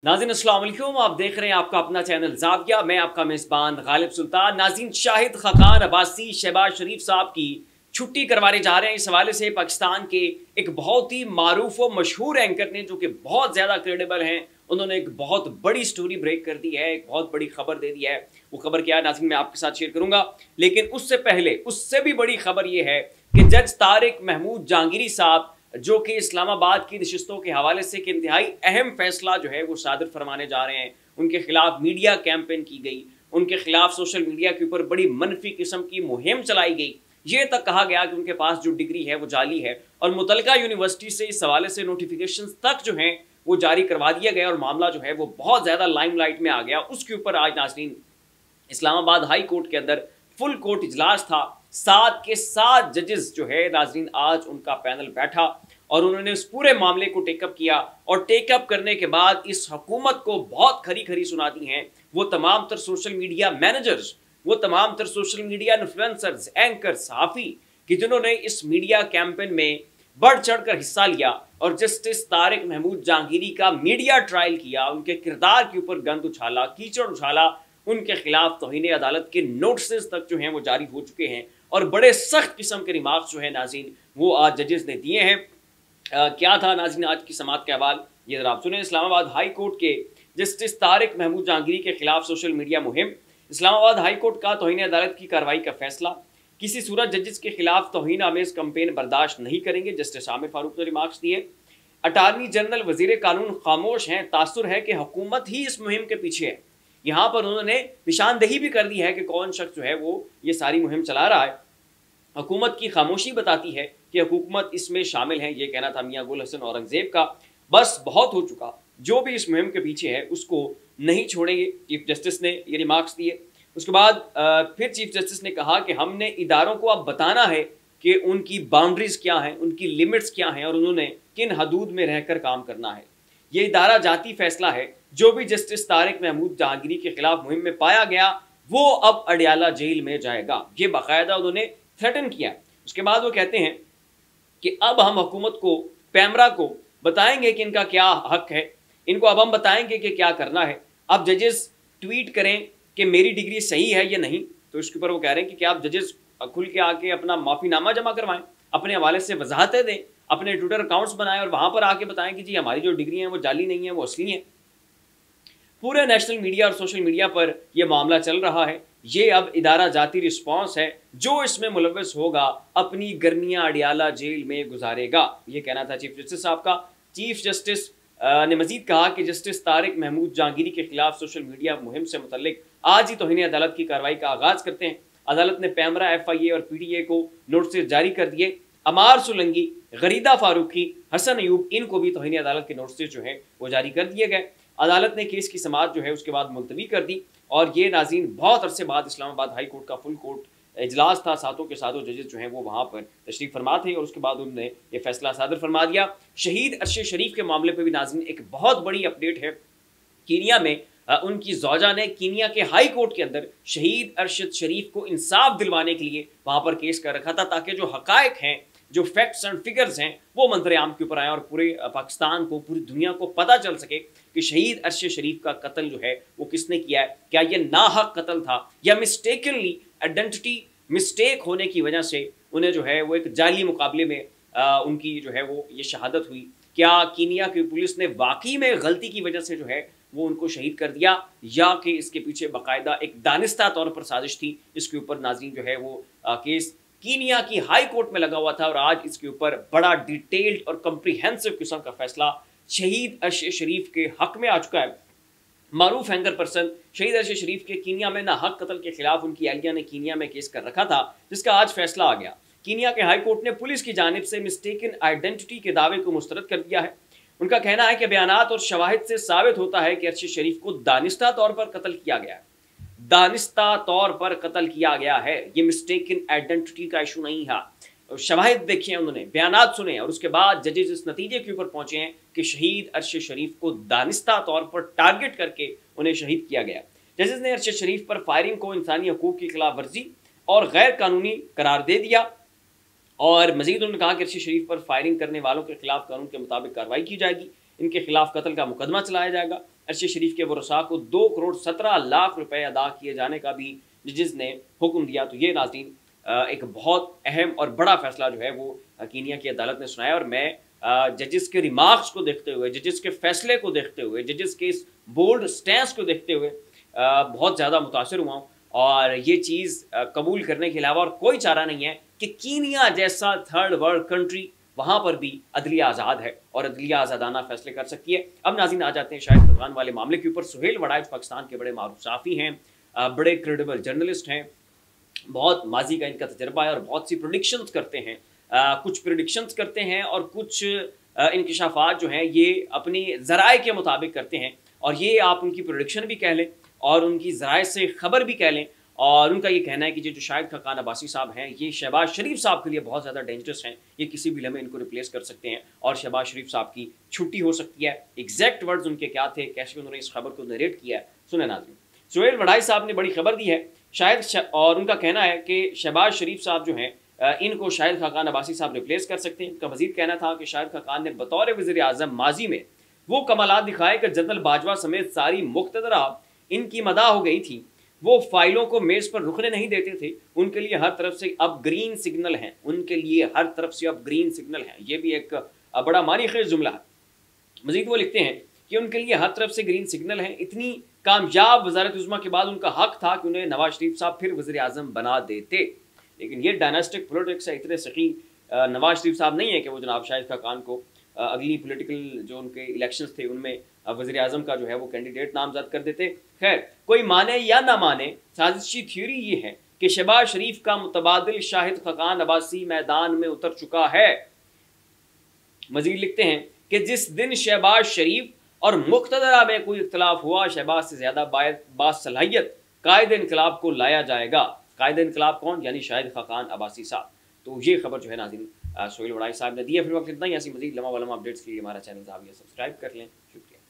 नाज़रीन अस्सलाम वालेकुम, आप देख रहे हैं आपका अपना चैनल ज़ाविया। मैं आपका मेज़बान गालिब सुल्तान। नाज़रीन, शाहिद खाकान अब्बासी शहबाज शरीफ साहब की छुट्टी करवाने जा रहे हैं। इस हवाले से पाकिस्तान के एक बहुत ही मारूफ व मशहूर एंकर ने, जो कि बहुत ज़्यादा क्रेडिबल हैं, उन्होंने एक बहुत बड़ी स्टोरी ब्रेक कर दी है, एक बहुत बड़ी खबर दे दी है। वो खबर क्या है नाज़रीन, मैं आपके साथ शेयर करूँगा। लेकिन उससे पहले, उससे भी बड़ी खबर ये है कि जज तारिक महमूद जहांगीरी साहब, जो कि इस्लामाबाद की नशिस्तों के हवाले से एक इंतहाई अहम फैसला जो है वो सादर फरमाने जा रहे हैं। उनके खिलाफ मीडिया कैंपेन की गई, उनके खिलाफ सोशल मीडिया के ऊपर बड़ी मनफी किस्म की मुहिम चलाई गई। ये तक कहा गया कि उनके पास जो डिग्री है वो जाली है, और मुतलका यूनिवर्सिटी से इस हवाले से नोटिफिकेशन तक जो हैं वो जारी करवा दिया गया, और मामला जो है वो बहुत ज़्यादा लाइमलाइट में आ गया। उसके ऊपर आज नाज़रीन इस्लामाबाद हाई कोर्ट के अंदर फुल कोर्ट इजलास था। 7 के 7 जजेस जो है नाज़रीन, आज उनका पैनल बैठा और उन्होंने उस पूरे मामले को टेकअप किया, और टेकअप करने के बाद इस हुकूमत को बहुत खरी खरी सुनाती हैं वो तमाम तर सोशल मीडिया मैनेजर्स, वो तमाम तर सोशल मीडिया इन्फ्लुएंसर्स, एंकर्स, सहाफ़ी, कि जिन्होंने इस मीडिया कैंपेन में बढ़ चढ़ कर हिस्सा लिया और जस्टिस तारिक महमूद जहांगीरी का मीडिया ट्रायल किया, उनके किरदार के ऊपर गंद उछाला, कीचड़ उछाला, उनके खिलाफ तौहीन अदालत के नोटिस तक जो हैं वो जारी हो चुके हैं, और बड़े सख्त किस्म के रिमार्क्स जो है नाज़रीन वो आज जजेस ने दिए हैं। क्या था नाज़रीन आज की समाअत का अहवाल, ये ज़रा आप सुने। इस्लामाबाद हाई कोर्ट के जस्टिस तारिक महमूद जहांगीरी के खिलाफ सोशल मीडिया मुहिम। इस्लामाबाद हाई कोर्ट का तौहीन अदालत की कार्रवाई का फैसला। किसी सूरत जजेस के खिलाफ तौहीन आमेज कंपेन बर्दाश्त नहीं करेंगे, जस्टिस आमिर फारूक ने रिमार्क्स दिए। अटारनी जनरल वजीर कानून खामोश हैं, तासुर है कि हुकूमत ही इस मुहिम के पीछे है। यहाँ पर उन्होंने निशानदेही भी कर दी है कि कौन शख्स जो है वो ये सारी मुहिम चला रहा है। हुकूमत की खामोशी बताती है कि हुकूमत इसमें शामिल है। ये कहना था मियां गुल हसन औरंगजेब का। बस बहुत हो चुका, जो भी इस मुहिम के पीछे है उसको नहीं छोड़ेंगे, चीफ जस्टिस ने ये रिमार्क्स दिए। उसके बाद फिर चीफ जस्टिस ने कहा कि हमने इदारों को अब बताना है कि उनकी बाउंड्रीज क्या हैं, उनकी लिमिट्स क्या हैं, और उन्होंने किन हदूद में रहकर काम करना है। ये इदारा जाती फैसला है। जो भी जस्टिस तारिक महमूद जहांगीरी के खिलाफ मुहिम में पाया गया वो अब अडियाला जेल में जाएगा, ये बाकायदा उन्होंने थ्रेटन किया। उसके बाद वो कहते हैं कि अब हम हुकूमत को, पैमरा को बताएंगे कि इनका क्या हक है, इनको अब हम बताएंगे कि क्या करना है। अब जजेस ट्वीट करें कि मेरी डिग्री सही है या नहीं, तो इसके ऊपर वो कह रहे हैं कि क्या आप जजेस खुल के आके अपना माफ़ीनामा जमा करवाएं, अपने हवाले से वजाहतें दें, अपने ट्विटर अकाउंट्स बनाएं और वहाँ पर आके बताएं कि जी हमारी जो डिग्री हैं वो जाली नहीं है, वो असली हैं। पूरे नेशनल मीडिया और सोशल मीडिया पर यह मामला चल रहा है। ये अब इदारा जाती रिस्पॉन्स है, जो इसमें मुलव्वस होगा अपनी गर्मियां अडियाला जेल में गुजारेगा, ये कहना था चीफ जस्टिस साहब का। चीफ जस्टिस ने मजीद कहा कि जस्टिस तारिक महमूद जहांगीरी के खिलाफ सोशल मीडिया मुहिम से मुतल्लिक आज ही तौहीन अदालत की कार्रवाई का आगाज करते हैं। अदालत ने पैमरा, FIA और PTA को नोटिस जारी कर दिए। अमार सुलंगी, गरीदा फारूकी, हसन अयूब, इनको भी तौहीन अदालत के नोटिस जो है वो जारी कर दिए गए। अदालत ने केस की समाअत जो है उसके बाद मुलतवी कर दी, और ये नाज़रीन बहुत अरसे बाद इस्लामाबाद हाई कोर्ट का फुल कोर्ट इजलास था। सातों के सातों जजेस जो हैं वो वहाँ पर तशरीफ़ फरमा थे, और उसके बाद उन्होंने ये फैसला सादर फरमा दिया। शहीद अरशद शरीफ के मामले पर भी नाज़रीन एक बहुत बड़ी अपडेट है। कीनिया में उनकी ज़ौजा ने कीनिया के हाई कोर्ट के अंदर शहीद अरशद शरीफ को इंसाफ दिलवाने के लिए वहाँ पर केस कर रखा था, ताकि जो हकायक हैं, जो फैक्ट्स एंड फिगर्स हैं, वो मंजर आम के ऊपर आए और पूरे पाकिस्तान को, पूरी दुनिया को पता चल सके कि शहीद अरशद शरीफ का कत्ल जो है वो किसने किया है। क्या ये नाहक कत्ल था, या मिस्टेकनली आइडेंटिटी मिस्टेक होने की वजह से उन्हें जो है वो एक जाली मुकाबले में उनकी जो है वो ये शहादत हुई। क्या कीनिया की पुलिस ने वाकई में गलती की वजह से जो है वो उनको शहीद कर दिया, या कि इसके पीछे बाकायदा एक दानिस्ता तौर पर साजिश थी। इसके ऊपर नाज़रीन जो है वो केस कीनिया की हाई कोर्ट में लगा हुआ था, और आज इसके ऊपर बड़ा डिटेल्ड और कम्प्रीहेंसिव किस्म का फैसला शहीद अरशद शरीफ के हक में आ चुका है। मारूफ एंकर पर्सन शहीद अरशद शरीफ के कीनिया में नाहक कत्ल के खिलाफ उनकी एहलिया ने कीनिया में केस कर रखा था, जिसका आज फैसला आ गया। कीनिया के हाई कोर्ट ने पुलिस की जानिब से मिस्टेकन आइडेंटिटी के दावे को मुस्तरद कर दिया है। उनका कहना है कि बयानात और शवाहिद से साबित होता है कि अरशद शरीफ को दानिस्ता तौर पर कत्ल किया गया है, दानिस्ता तौर पर कत्ल किया गया है। ये मिस्टेकन आइडेंटिटी का इशू नहीं है। शवाहिद देखे, उन्होंने बयानात सुने, और उसके बाद जजेस इस नतीजे के ऊपर पहुंचे हैं कि शहीद अरशद शरीफ को दानिस्ता तौर पर टारगेट करके उन्हें शहीद किया गया। जजेस ने अरशद शरीफ पर फायरिंग को इंसानी हकूक की खिलाफ वर्जी और गैर कानूनी करार दे दिया, और मजीद उन्होंने कहा कि अरशद शरीफ पर फायरिंग करने वालों के खिलाफ कानून के मुताबिक कार्रवाई की जाएगी, इनके खिलाफ कत्ल का मुकदमा चलाया जाएगा, अरशद शरीफ के वरसा को 2 करोड़ 17 लाख रुपए अदा किए जाने का भी जजेस ने हुक्म दिया। तो ये नाज़रीन एक बहुत अहम और बड़ा फैसला जो है वो कीनिया की अदालत ने सुनाया, और मैं जजेस के रिमार्क्स को देखते हुए, जजेस के फैसले को देखते हुए, जजेस के इस बोल्ड स्टैंस को देखते हुए बहुत ज़्यादा मुतासर हुआ हूँ। और ये चीज़ कबूल करने के अलावा और कोई चारा नहीं है कि कीनिया जैसा थर्ड वर्ल्ड कंट्री, वहाँ पर भी अदलिया आज़ाद है और अदलिया आज़ादाना फैसले कर सकती है। अब नाज़रीन आ जाते हैं शाहिद खकान वाले मामले के ऊपर। सुहेल वड़ाइच पाकिस्तान के बड़े मारूफ सहाफ़ी हैं, बड़े क्रेडिबल जर्नलिस्ट हैं, बहुत माजी का इनका तजर्बा है और बहुत सी प्रोडिक्शंस करते हैं। कुछ प्रोडिक्शंस करते हैं और कुछ इंकशाफात जो हैं ये अपनी ज़राए के मुताबिक करते हैं, और ये आप उनकी प्रोडिक्शन भी कह लें और उनकी ज़राए से ख़बर भी कह लें। और उनका ये कहना है कि जो शाहिद खकान अब्बासी साहब हैं ये शहबाज शरीफ साहब के लिए बहुत ज़्यादा डेंजरस हैं, ये किसी भी लम्हे इनको रिप्लेस कर सकते हैं और शहबाज शरीफ साहब की छुट्टी हो सकती है। एग्जैक्ट वर्ड्स उनके क्या थे, कैसे उन्होंने इस खबर को नरेट किया है, सुने नाज़रीन। सुहेल वड़ाई साहब ने बड़ी खबर दी है शायद, और उनका कहना है कि शहबाज शरीफ साहब जो हैं इनको शाहिद खकान अब्बासी साहब रिप्लेस कर सकते हैं। उनका मजीद कहना था कि शाहिद खकान ने बतौर वज़ीर आज़म माजी में वो कमालात दिखाए कि जनरल बाजवा समेत सारी मुख्तदरा इनकी मदा हो गई थी, वो फाइलों को मेज़ पर रुकने नहीं देते थे, उनके लिए हर तरफ से अब ग्रीन सिग्नल हैं, उनके लिए हर तरफ से अब ग्रीन सिग्नल हैं। ये भी एक बड़ा मानी-खेज़ जुमला है। मजीद वो लिखते हैं कि उनके लिए हर तरफ से ग्रीन सिग्नल हैं। इतनी कामयाब वज़ारत उज़्मा के बाद उनका हक था कि उन्हें नवाज शरीफ साहब फिर वज़ीर आज़म बना देते, लेकिन ये डायनास्टिक पॉलिटिक्स है। इतने सही नवाज शरीफ साहब नहीं है कि वो जनाब शाहिद खकान को अगली पॉलिटिकल जो उनके इलेक्शंस थे उनमें वज़ीर आज़म का जो है वो कैंडिडेट नामजद कर देते। खैर, कोई माने या ना माने, साजिशी थ्योरी ये है कि शहबाज शरीफ का मुतबादिल शाहिद खकान अब्बासी मैदान में उतर चुका है। मजीद लिखते हैं कि जिस दिन शहबाज शरीफ और मुख्तदरा में कोई इख्तलाफ हुआ, शहबाज से ज़्यादा बासलाहियत कायद इनकलाब को लाया जाएगा। कायद इनकलाब कौन? यानी शाहिद खकान अब्बासी साहब। तो ये खबर जो है नाज़रीन सुहेल वड़ाई साहब ने दी है। फिर वक्त इतना ही, ऐसी मजीद लम्हा अपडेट्स के लिए हमारा चैनल ज़ाविया सब्सक्राइब कर लें। शुक्रिया।